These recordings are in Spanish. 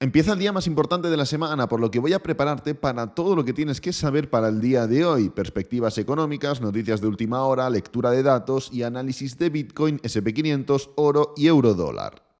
Empieza el día más importante de la semana, por lo que voy a prepararte para todo lo que tienes que saber para el día de hoy. Perspectivas económicas, noticias de última hora, lectura de datos y análisis de Bitcoin, SP500, oro y eurodólar.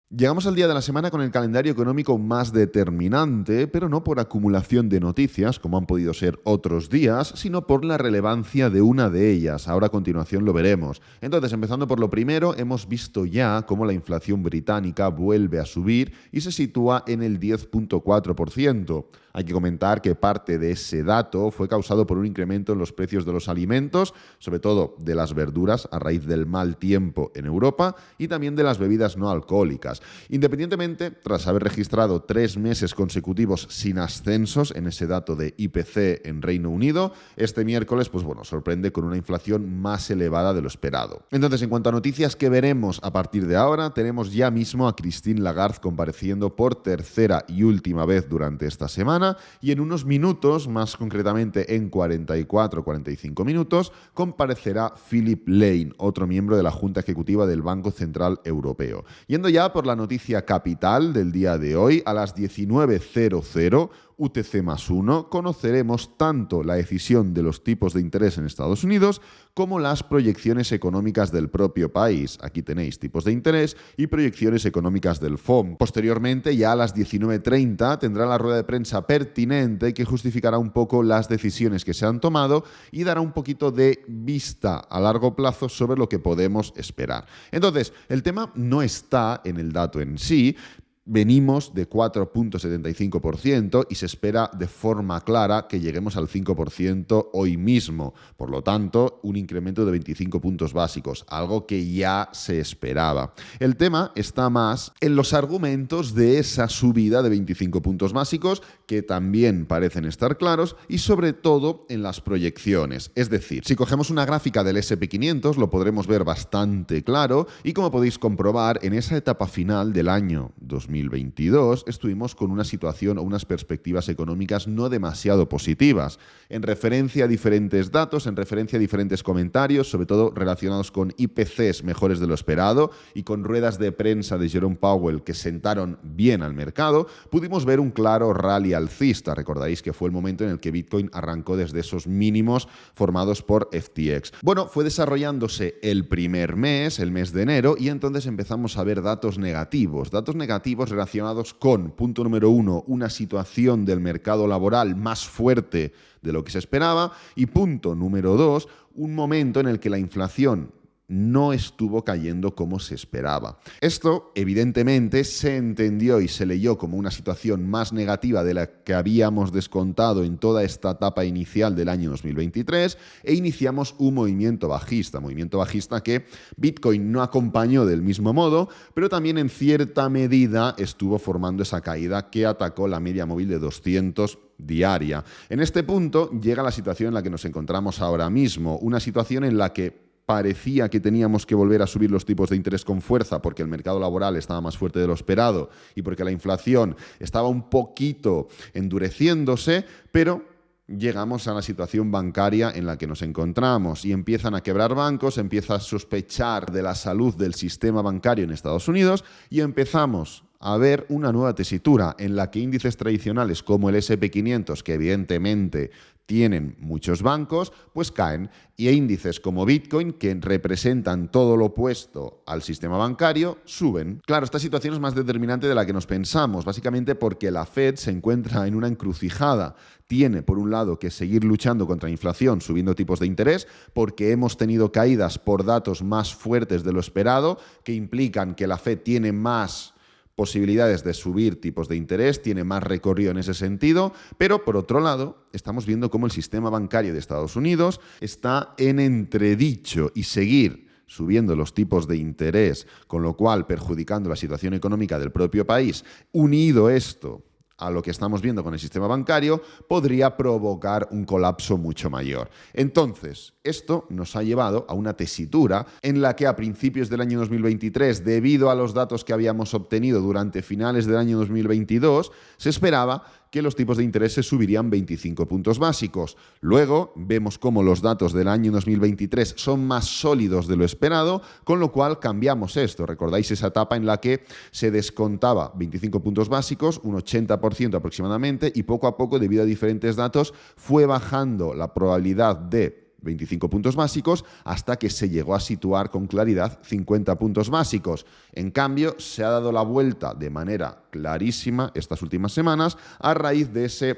Llegamos al día de la semana con el calendario económico más determinante, pero no por acumulación de noticias, como han podido ser otros días, sino por la relevancia de una de ellas. Ahora a continuación lo veremos. Entonces, empezando por lo primero, hemos visto ya cómo la inflación británica vuelve a subir y se sitúa en el 10,4%. Hay que comentar que parte de ese dato fue causado por un incremento en los precios de los alimentos, sobre todo de las verduras a raíz del mal tiempo en Europa y también de las bebidas no alcohólicas. Independientemente, tras haber registrado 3 meses consecutivos sin ascensos en ese dato de IPC en Reino Unido, este miércoles, sorprende con una inflación más elevada de lo esperado. Entonces, en cuanto a noticias que veremos a partir de ahora, tenemos ya mismo a Christine Lagarde compareciendo por tercera y última vez durante esta semana, y en unos minutos, más concretamente en 44-45 minutos, comparecerá Philip Lane, otro miembro de la Junta Ejecutiva del Banco Central Europeo. Yendo ya por la noticia capital del día de hoy, a las 19:00 UTC+1, conoceremos tanto la decisión de los tipos de interés en Estados Unidos como las proyecciones económicas del propio país. Aquí tenéis tipos de interés y proyecciones económicas del FOM. Posteriormente, ya a las 19:30, tendrá la rueda de prensa pertinente que justificará un poco las decisiones que se han tomado y dará un poquito de vista a largo plazo sobre lo que podemos esperar. Entonces, el tema no está en el dato en sí. Venimos de 4,75% y se espera de forma clara que lleguemos al 5% hoy mismo. Por lo tanto, un incremento de 25 puntos básicos, algo que ya se esperaba. El tema está más en los argumentos de esa subida de 25 puntos básicos, que también parecen estar claros, y sobre todo en las proyecciones. Es decir, si cogemos una gráfica del SP500 lo podremos ver bastante claro y, como podéis comprobar, en esa etapa final del año 2022 estuvimos con una situación o unas perspectivas económicas no demasiado positivas, en referencia a diferentes datos, en referencia a diferentes comentarios, sobre todo relacionados con IPCs mejores de lo esperado y con ruedas de prensa de Jerome Powell que sentaron bien al mercado. Pudimos ver un claro rally alcista. Recordáis que fue el momento en el que Bitcoin arrancó desde esos mínimos formados por FTX. Fue desarrollándose el primer mes, el mes de enero, y entonces empezamos a ver datos negativos relacionados con, punto número 1, una situación del mercado laboral más fuerte de lo que se esperaba, y punto número 2, un momento en el que la inflación no estuvo cayendo como se esperaba. Esto, evidentemente, se entendió y se leyó como una situación más negativa de la que habíamos descontado en toda esta etapa inicial del año 2023 e iniciamos un movimiento bajista que Bitcoin no acompañó del mismo modo, pero también en cierta medida estuvo formando esa caída que atacó la media móvil de 200 diaria. En este punto llega la situación en la que nos encontramos ahora mismo, una situación en la que parecía que teníamos que volver a subir los tipos de interés con fuerza porque el mercado laboral estaba más fuerte de lo esperado y porque la inflación estaba un poquito endureciéndose, pero llegamos a la situación bancaria en la que nos encontramos y empiezan a quebrar bancos, empieza a sospechar de la salud del sistema bancario en Estados Unidos y empezamos a ver una nueva tesitura en la que índices tradicionales como el SP500, que evidentemente tienen muchos bancos, pues caen, y índices como Bitcoin, que representan todo lo opuesto al sistema bancario, suben. Claro, esta situación es más determinante de la que nos pensamos, básicamente porque la Fed se encuentra en una encrucijada. Tiene, por un lado, que seguir luchando contra la inflación, subiendo tipos de interés, porque hemos tenido caídas por datos más fuertes de lo esperado, que implican que la Fed tiene más posibilidades de subir tipos de interés, tiene más recorrido en ese sentido, pero por otro lado estamos viendo cómo el sistema bancario de Estados Unidos está en entredicho y seguir subiendo los tipos de interés, con lo cual perjudicando la situación económica del propio país, unido esto a lo que estamos viendo con el sistema bancario, podría provocar un colapso mucho mayor. Entonces, esto nos ha llevado a una tesitura en la que a principios del año 2023, debido a los datos que habíamos obtenido durante finales del año 2022, se esperaba que los tipos de interés se subirían 25 puntos básicos. Luego vemos cómo los datos del año 2023 son más sólidos de lo esperado, con lo cual cambiamos esto. ¿Recordáis esa etapa en la que se descontaba 25 puntos básicos, un 80% aproximadamente, y poco a poco, debido a diferentes datos, fue bajando la probabilidad de 25 puntos básicos hasta que se llegó a situar con claridad 50 puntos básicos. En cambio, se ha dado la vuelta de manera clarísima estas últimas semanas a raíz de ese,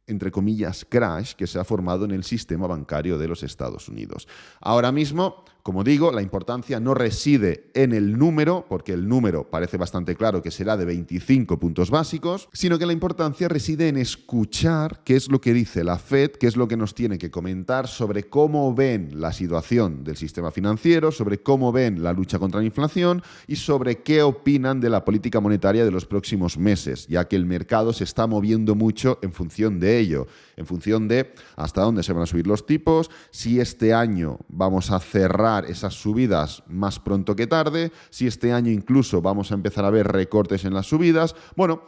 entre comillas, crash que se ha formado en el sistema bancario de los Estados Unidos. Ahora mismo, como digo, la importancia no reside en el número, porque el número parece bastante claro que será de 25 puntos básicos, sino que la importancia reside en escuchar qué es lo que dice la Fed, qué es lo que nos tiene que comentar sobre cómo ven la situación del sistema financiero, sobre cómo ven la lucha contra la inflación y sobre qué opinan de la política monetaria de los próximos meses, ya que el mercado se está moviendo mucho en función de ello, en función de hasta dónde se van a subir los tipos, si este año vamos a cerrar esas subidas más pronto que tarde, si este año incluso vamos a empezar a ver recortes en las subidas. Bueno,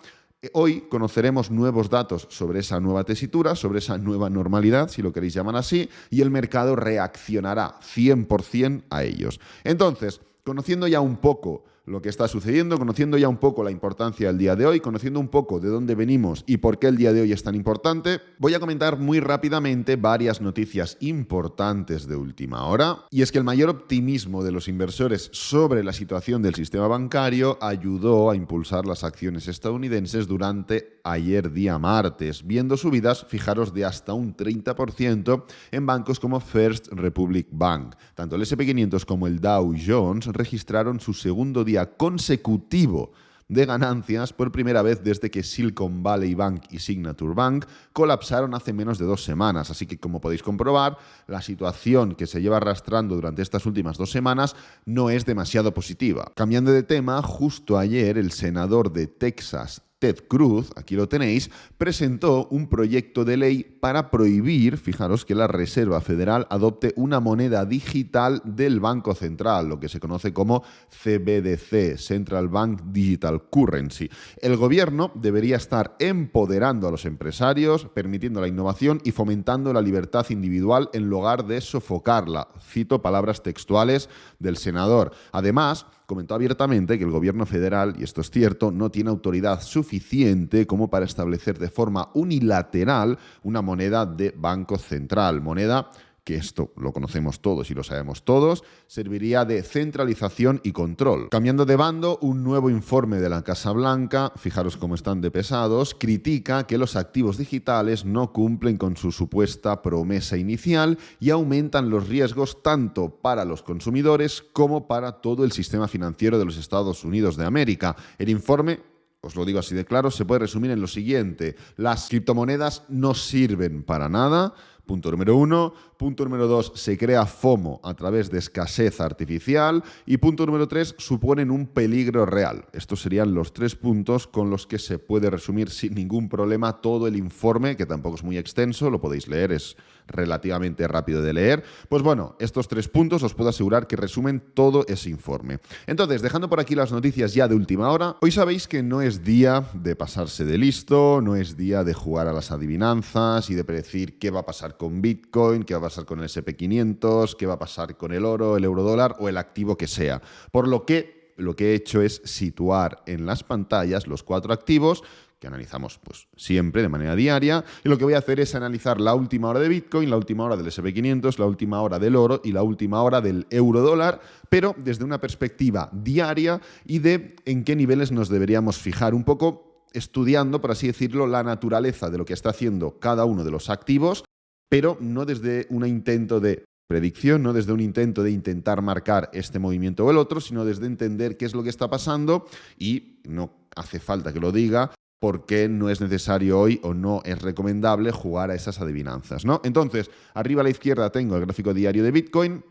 hoy conoceremos nuevos datos sobre esa nueva tesitura, sobre esa nueva normalidad, si lo queréis llamar así, y el mercado reaccionará 100% a ellos. Entonces, conociendo ya un poco lo que está sucediendo, conociendo ya un poco la importancia del día de hoy, conociendo un poco de dónde venimos y por qué el día de hoy es tan importante, voy a comentar muy rápidamente varias noticias importantes de última hora. Y es que el mayor optimismo de los inversores sobre la situación del sistema bancario ayudó a impulsar las acciones estadounidenses durante ayer día martes, viendo subidas, fijaros, de hasta un 30% en bancos como First Republic Bank. Tanto el S&P 500 como el Dow Jones registraron su segundo día consecutivo de ganancias por primera vez desde que Silicon Valley Bank y Signature Bank colapsaron hace menos de 2 semanas. Así que, como podéis comprobar, la situación que se lleva arrastrando durante estas últimas 2 semanas no es demasiado positiva. Cambiando de tema, justo ayer el senador de Texas, Ted Cruz, aquí lo tenéis, presentó un proyecto de ley para prohibir, fijaros, que la Reserva Federal adopte una moneda digital del Banco Central, lo que se conoce como CBDC, Central Bank Digital Currency. El gobierno debería estar empoderando a los empresarios, permitiendo la innovación y fomentando la libertad individual en lugar de sofocarla. Cito palabras textuales del senador. Además, comentó abiertamente que el gobierno federal, y esto es cierto, no tiene autoridad suficiente como para establecer de forma unilateral una moneda de banco central, moneda que esto lo conocemos todos y lo sabemos todos, serviría de centralización y control. Cambiando de bando, un nuevo informe de la Casa Blanca, fijaros cómo están de pesados, critica que los activos digitales no cumplen con su supuesta promesa inicial y aumentan los riesgos tanto para los consumidores como para todo el sistema financiero de los Estados Unidos de América. El informe, os lo digo así de claro, se puede resumir en lo siguiente: las criptomonedas no sirven para nada. Punto número 1. Punto número 2, se crea FOMO a través de escasez artificial. Y punto número 3, suponen un peligro real. Estos serían los 3 puntos con los que se puede resumir sin ningún problema todo el informe, que tampoco es muy extenso, lo podéis leer, es relativamente rápido de leer. Pues bueno, estos 3 puntos os puedo asegurar que resumen todo ese informe. Entonces, dejando por aquí las noticias ya de última hora, hoy sabéis que no es día de pasarse de listo, no es día de jugar a las adivinanzas y de predecir qué va a pasar con Bitcoin, qué va a pasar con el S&P 500, qué va a pasar con el oro, el eurodólar o el activo que sea. Por lo que he hecho es situar en las pantallas los 4 activos que analizamos pues siempre de manera diaria, y lo que voy a hacer es analizar la última hora de Bitcoin, la última hora del S&P 500, la última hora del oro y la última hora del eurodólar, pero desde una perspectiva diaria y de en qué niveles nos deberíamos fijar, un poco estudiando, por así decirlo, la naturaleza de lo que está haciendo cada uno de los activos, pero no desde un intento de predicción, no desde un intento de intentar marcar este movimiento o el otro, sino desde entender qué es lo que está pasando, y no hace falta que lo diga, porque no es necesario hoy o no es recomendable jugar a esas adivinanzas, ¿no? Entonces, arriba a la izquierda tengo el gráfico diario de Bitcoin,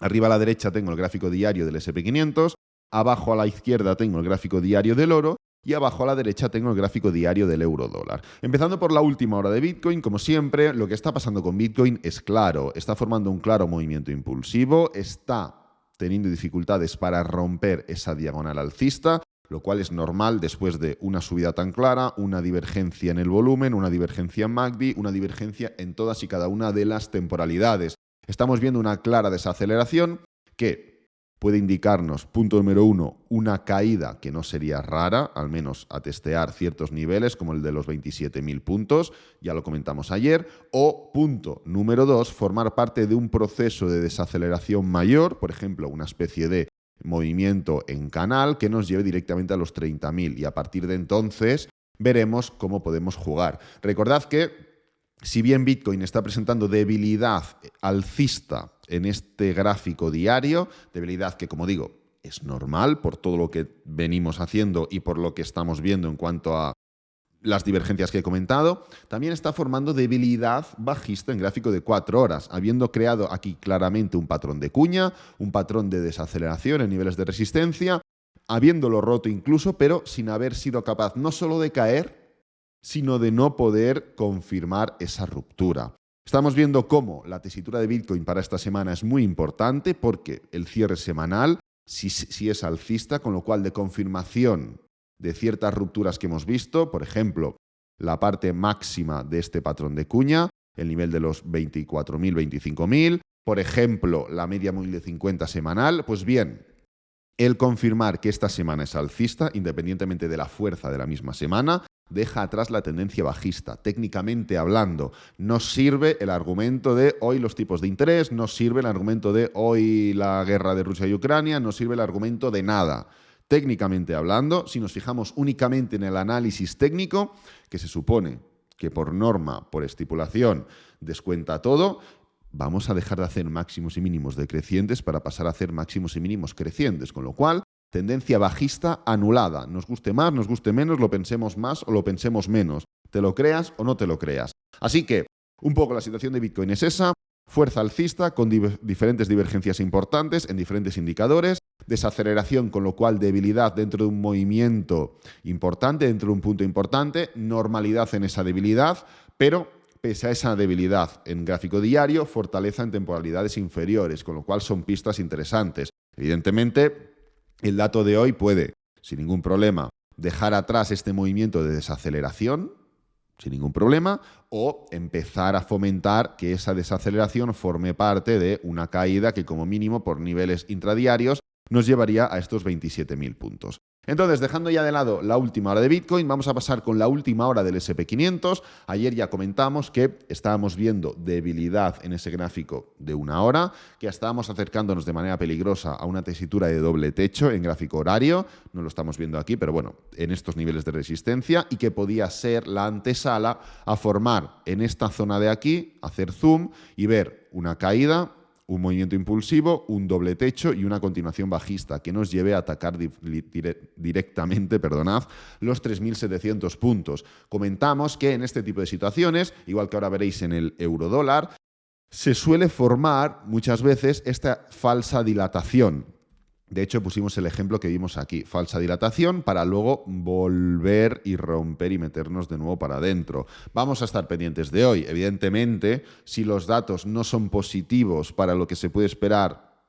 arriba a la derecha tengo el gráfico diario del S&P 500, abajo a la izquierda tengo el gráfico diario del oro, y abajo a la derecha tengo el gráfico diario del eurodólar. Empezando por la última hora de Bitcoin, como siempre, lo que está pasando con Bitcoin es claro. Está formando un claro movimiento impulsivo, está teniendo dificultades para romper esa diagonal alcista. lo cual es normal después de una subida tan clara, una divergencia en el volumen, una divergencia en MACD, una divergencia en todas y cada una de las temporalidades. Estamos viendo una clara desaceleración que puede indicarnos, punto número 1, una caída que no sería rara, al menos a testear ciertos niveles como el de los 27.000 puntos, ya lo comentamos ayer, o punto número 2, formar parte de un proceso de desaceleración mayor, por ejemplo, una especie de movimiento en canal que nos lleve directamente a los 30.000 y a partir de entonces veremos cómo podemos jugar. Recordad que si bien Bitcoin está presentando debilidad alcista en este gráfico diario, debilidad que, como digo, es normal por todo lo que venimos haciendo y por lo que estamos viendo en cuanto a las divergencias que he comentado, también está formando debilidad bajista en gráfico de 4 horas, habiendo creado aquí claramente un patrón de cuña, un patrón de desaceleración en niveles de resistencia, habiéndolo roto incluso, pero sin haber sido capaz no solo de caer, sino de no poder confirmar esa ruptura. Estamos viendo cómo la tesitura de Bitcoin para esta semana es muy importante porque el cierre semanal sí es alcista, con lo cual de confirmación de ciertas rupturas que hemos visto, por ejemplo, la parte máxima de este patrón de cuña, el nivel de los 24.000, 25.000, por ejemplo, la media móvil de 50 semanal, pues bien, el confirmar que esta semana es alcista, independientemente de la fuerza de la misma semana, deja atrás la tendencia bajista. Técnicamente hablando, no sirve el argumento de hoy los tipos de interés, no sirve el argumento de hoy la guerra de Rusia y Ucrania, no sirve el argumento de nada. Técnicamente hablando, si nos fijamos únicamente en el análisis técnico, que se supone que por norma, por estipulación, descuenta todo, vamos a dejar de hacer máximos y mínimos decrecientes para pasar a hacer máximos y mínimos crecientes, con lo cual tendencia bajista anulada. Nos guste más, nos guste menos, lo pensemos más o lo pensemos menos. Te lo creas o no te lo creas. Así que, un poco la situación de Bitcoin es esa. Fuerza alcista con diferentes divergencias importantes en diferentes indicadores. Desaceleración, con lo cual debilidad dentro de un movimiento importante, dentro de un punto importante. Normalidad en esa debilidad, pero pese a esa debilidad en gráfico diario, fortaleza en temporalidades inferiores, con lo cual son pistas interesantes. Evidentemente, el dato de hoy puede, sin ningún problema, dejar atrás este movimiento de desaceleración, sin ningún problema, o empezar a fomentar que esa desaceleración forme parte de una caída que como mínimo por niveles intradiarios nos llevaría a estos 27.000 puntos. Entonces, dejando ya de lado la última hora de Bitcoin, vamos a pasar con la última hora del SP500. Ayer ya comentamos que estábamos viendo debilidad en ese gráfico de una hora, que estábamos acercándonos de manera peligrosa a una tesitura de doble techo en gráfico horario, no lo estamos viendo aquí, pero bueno, en estos niveles de resistencia, y que podía ser la antesala a formar en esta zona de aquí, hacer zoom y ver una caída, un movimiento impulsivo, un doble techo y una continuación bajista que nos lleve a atacar directamente, los 3.700 puntos. Comentamos que en este tipo de situaciones, igual que ahora veréis en el euro-dólar, se suele formar muchas veces esta falsa dilatación. De hecho, pusimos el ejemplo que vimos aquí, falsa dilatación, para luego volver y romper y meternos de nuevo para adentro. Vamos a estar pendientes de hoy. Evidentemente, si los datos no son positivos para lo que se puede esperar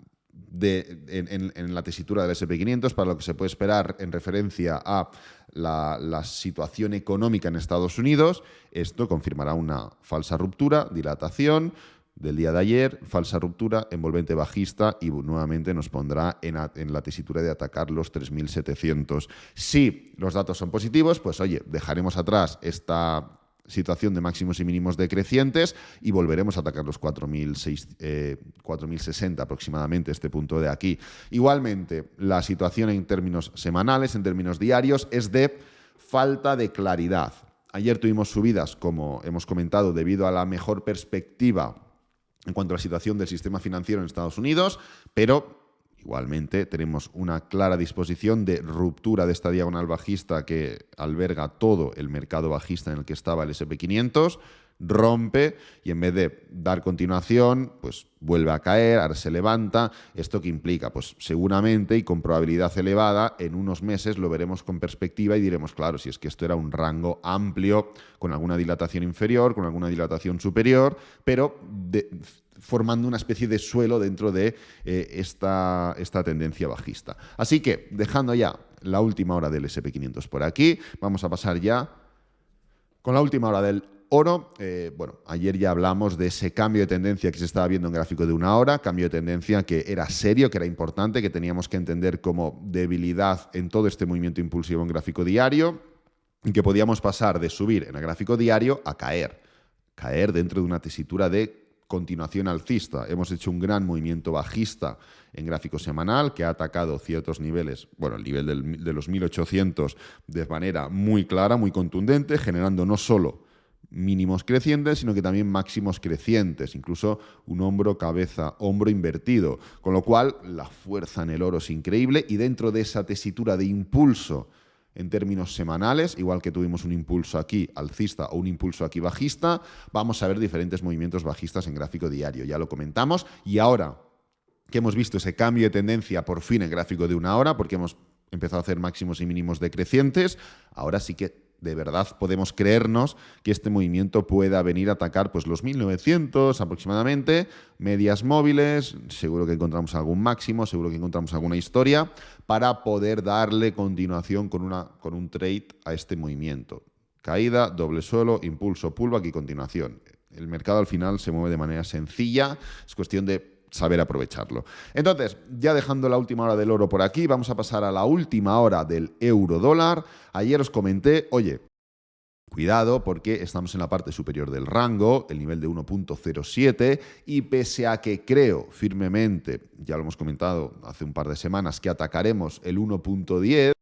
en la tesitura del SP500, para lo que se puede esperar en referencia a la situación económica en Estados Unidos, esto confirmará una falsa ruptura, dilatación del día de ayer, falsa ruptura, envolvente bajista y nuevamente nos pondrá en la tesitura de atacar los 3.700. Si los datos son positivos, pues oye, dejaremos atrás esta situación de máximos y mínimos decrecientes y volveremos a atacar los 4.060 aproximadamente, este punto de aquí. Igualmente, la situación en términos semanales, en términos diarios, es de falta de claridad. Ayer tuvimos subidas, como hemos comentado, debido a la mejor perspectiva en cuanto a la situación del sistema financiero en Estados Unidos, pero igualmente tenemos una clara disposición de ruptura de esta diagonal bajista que alberga todo el mercado bajista en el que estaba el SP500, rompe y en vez de dar continuación, pues vuelve a caer, ahora se levanta. ¿Esto qué implica? Pues seguramente y con probabilidad elevada, en unos meses lo veremos con perspectiva y diremos, claro, si es que esto era un rango amplio, con alguna dilatación inferior, con alguna dilatación superior, pero formando una especie de suelo dentro de esta tendencia bajista. Así que, dejando ya la última hora del S&P 500 por aquí. Vamos a pasar ya con la última hora del oro. Bueno, ayer ya hablamos de ese cambio de tendencia que se estaba viendo en gráfico de una hora, cambio de tendencia que era serio, que era importante, que teníamos que entender como debilidad en todo este movimiento impulsivo en gráfico diario, y que podíamos pasar de subir en el gráfico diario a caer dentro de una tesitura de continuación alcista. Hemos hecho un gran movimiento bajista en gráfico semanal que ha atacado ciertos niveles, bueno, el nivel de los 1800 de manera muy clara, muy contundente, generando no solo mínimos crecientes, sino que también máximos crecientes, incluso un hombro, cabeza, hombro invertido, con lo cual la fuerza en el oro es increíble y dentro de esa tesitura de impulso en términos semanales, igual que tuvimos un impulso aquí alcista o un impulso aquí bajista, vamos a ver diferentes movimientos bajistas en gráfico diario. Ya lo comentamos. Y ahora que hemos visto ese cambio de tendencia por fin en gráfico de una hora, porque hemos empezado a hacer máximos y mínimos decrecientes, ahora sí que de verdad podemos creernos que este movimiento pueda venir a atacar pues los 1900 aproximadamente, medias móviles, seguro que encontramos algún máximo, seguro que encontramos alguna historia para poder darle continuación con un trade a este movimiento. Caída, doble suelo, impulso, pullback y continuación. El mercado al final se mueve de manera sencilla, es cuestión de saber aprovecharlo. Entonces, ya dejando la última hora del oro por aquí, vamos a pasar a la última hora del euro dólar. Ayer os comenté, oye, cuidado porque estamos en la parte superior del rango, el nivel de 1.07, y pese a que creo firmemente, ya lo hemos comentado hace un par de semanas, que atacaremos el 1.10,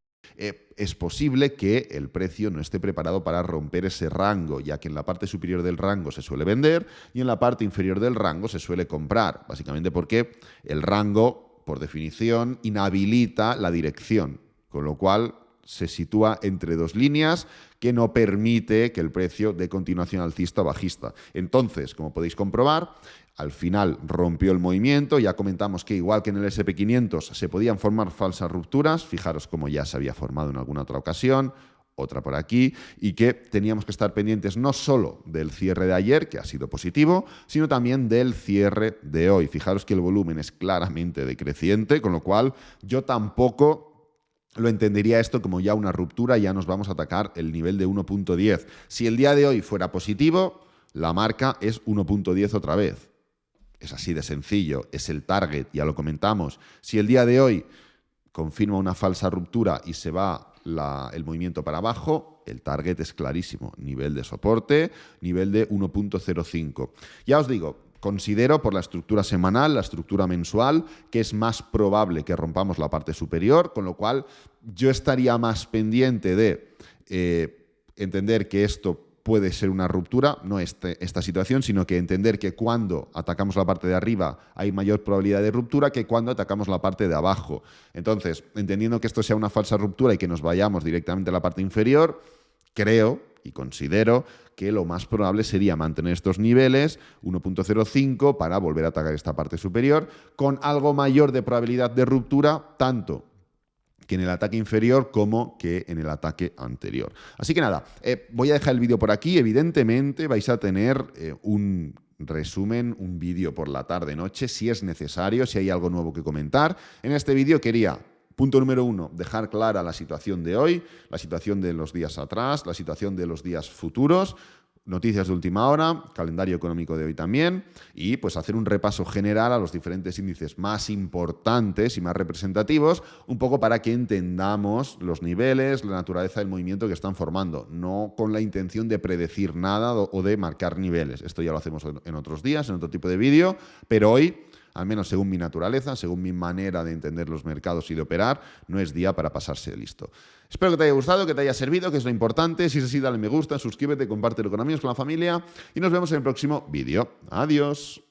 es posible que el precio no esté preparado para romper ese rango, ya que en la parte superior del rango se suele vender y en la parte inferior del rango se suele comprar, básicamente porque el rango, por definición, inhabilita la dirección, con lo cual se sitúa entre dos líneas que no permite que el precio dé continuación alcista o bajista. Entonces, como podéis comprobar, al final rompió el movimiento. Ya comentamos que igual que en el S&P 500 se podían formar falsas rupturas, fijaros cómo ya se había formado en alguna otra ocasión, otra por aquí, y que teníamos que estar pendientes no solo del cierre de ayer, que ha sido positivo, sino también del cierre de hoy. Fijaros que el volumen es claramente decreciente, con lo cual yo tampoco lo entendería esto como ya una ruptura, ya nos vamos a atacar el nivel de 1.10. Si el día de hoy fuera positivo, la marca es 1.10 otra vez. Es así de sencillo, es el target, ya lo comentamos. Si el día de hoy confirma una falsa ruptura y se va el movimiento para abajo, el target es clarísimo, nivel de soporte, nivel de 1.05. Ya os digo, considero por la estructura semanal, la estructura mensual, que es más probable que rompamos la parte superior, con lo cual yo estaría más pendiente de entender que esto puede ser una ruptura, no esta situación, sino que entender que cuando atacamos la parte de arriba hay mayor probabilidad de ruptura que cuando atacamos la parte de abajo. Entonces, entendiendo que esto sea una falsa ruptura y que nos vayamos directamente a la parte inferior, creo y considero que lo más probable sería mantener estos niveles, 1.05, para volver a atacar esta parte superior, con algo mayor de probabilidad de ruptura, tanto que en el ataque inferior como que en el ataque anterior. Así que nada, voy a dejar el vídeo por aquí. Evidentemente vais a tener un resumen, un vídeo por la tarde-noche, si es necesario, si hay algo nuevo que comentar. En este vídeo quería, punto número 1, dejar clara la situación de hoy, la situación de los días atrás, la situación de los días futuros, noticias de última hora, calendario económico de hoy también, y pues hacer un repaso general a los diferentes índices más importantes y más representativos, un poco para que entendamos los niveles, la naturaleza del movimiento que están formando, no con la intención de predecir nada o de marcar niveles. Esto ya lo hacemos en otros días, en otro tipo de vídeo, pero hoy, al menos según mi naturaleza, según mi manera de entender los mercados y de operar, no es día para pasarse de listo. Espero que te haya gustado, que te haya servido, que es lo importante. Si es así, dale me gusta, suscríbete, compártelo con amigos, con la familia y nos vemos en el próximo vídeo. Adiós.